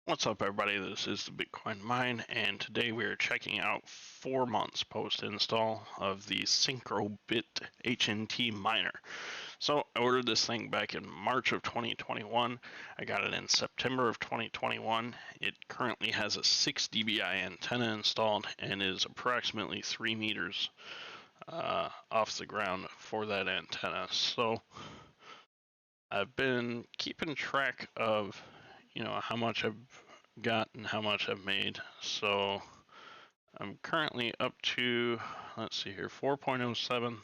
What's up, everybody? This is the Bitcoin Mine, and today we are checking out 4 months post-install of the Syncrob.it HNT miner. So I ordered this thing back in March of 2021. I got it in September of 2021. It currently has a 6 dBi antenna installed and is approximately 3 meters off the ground for that antenna. So I've been keeping track of how much I've got and how much I've made. So I'm currently up to, let's see here, 4.07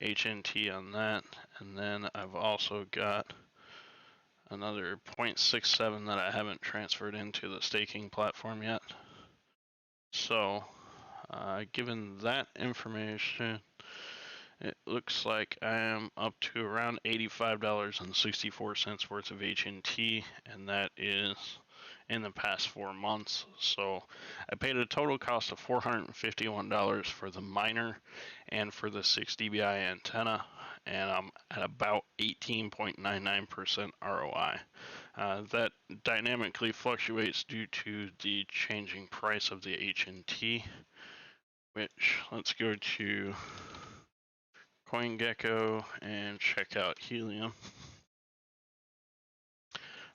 HNT on that, and then I've also got another 0.67 that I haven't transferred into the staking platform yet. So given that information, it looks like I am up to around $85.64 worth of HNT, and that is in the past 4 months. So I paid a total cost of $451 for the miner and for the 6 dBi antenna, and I'm at about 18.99% ROI. That dynamically fluctuates due to the changing price of the HNT, which, let's go to Coingecko and check out Helium.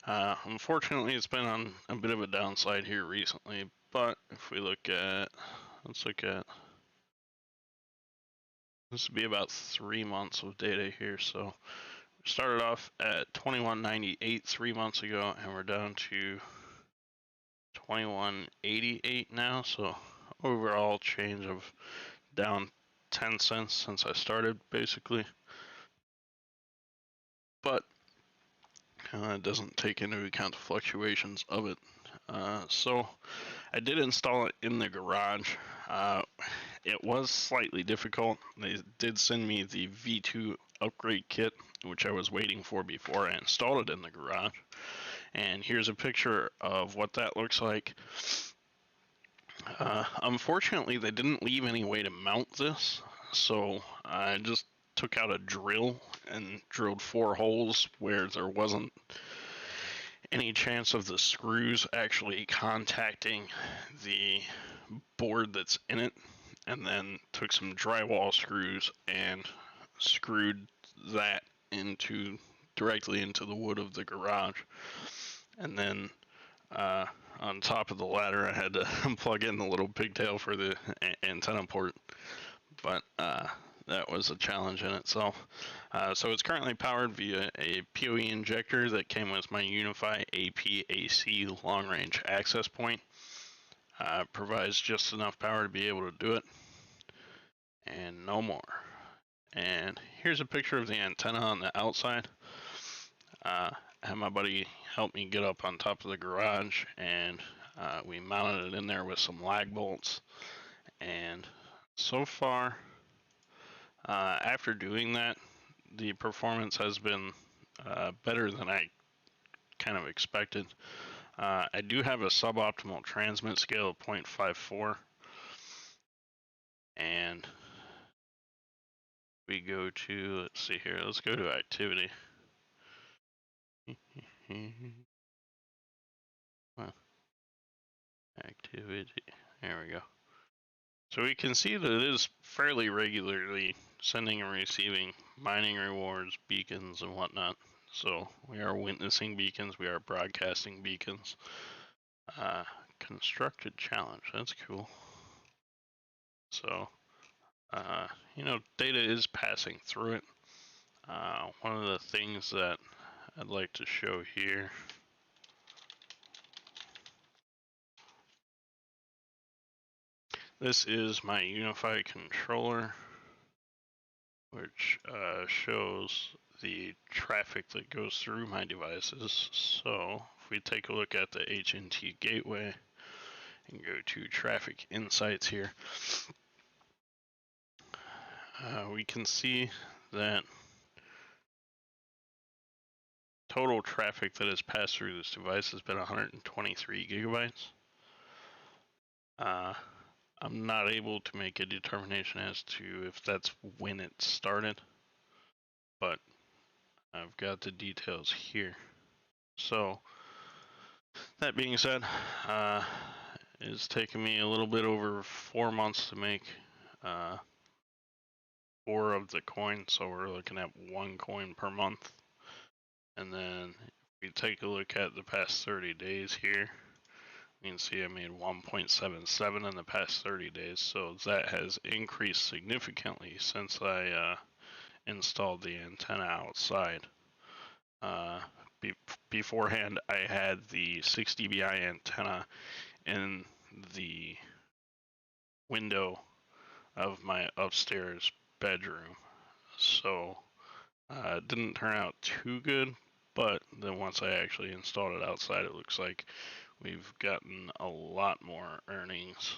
Unfortunately, it's been on a bit of a downside here recently, but if we look at, let's look at, this would be about 3 months of data here. So we started off at 21.98 3 months ago, and we're down to 21.88 now. So overall change of down 10 cents since I started, basically. But it doesn't take into account the fluctuations of it. So I did install it in the garage. It was slightly difficult. They did send me the V2 upgrade kit, which I was waiting for before I installed it in the garage. And here's a picture of what that looks like. Unfortunately, they didn't leave any way to mount this, so I just took out a drill and drilled 4 holes where there wasn't any chance of the screws actually contacting the board that's in it, and then took some drywall screws and screwed that directly into the wood of the garage. And then on top of the ladder, I had to plug in the little pigtail for the antenna port, but that was a challenge in itself. So it's currently powered via a PoE injector that came with my Unify AP-AC long-range access point. Provides just enough power to be able to do it, and no more. And here's a picture of the antenna on the outside. I had my buddy help me get up on top of the garage, and we mounted it in there with some lag bolts. And so far, after doing that, the performance has been better than I kind of expected. I do have a suboptimal transmit scale of 0.54, and we go to, let's see here, let's go to activity. Activity, there we go. So we can see that it is fairly regularly sending and receiving mining rewards, beacons, and whatnot. So we are witnessing beacons, we are broadcasting beacons. Constructed challenge, that's cool. So, data is passing through it. One of the things that I'd like to show here, this is my Unify controller, which shows the traffic that goes through my devices. So if we take a look at the HNT gateway and go to traffic insights here, we can see that total traffic that has passed through this device has been 123 gigabytes. I'm not able to make a determination as to if that's when it started, but I've got the details here. So That being said, it's taken me a little bit over 4 months to make 4 of the coins, so we're looking at 1 coin per month. And then if we take a look at the past 30 days here, you can see I made 1.77 in the past 30 days, so that has increased significantly since I installed the antenna outside. Beforehand, I had the 6 dBi antenna in the window of my upstairs bedroom, so it didn't turn out too good. But then once I actually installed it outside, it looks like we've gotten a lot more earnings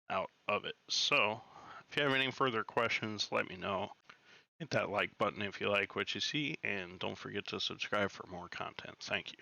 out of it. So if you have any further questions, let me know. Hit that like button if you like what you see, and don't forget to subscribe for more content. Thank you.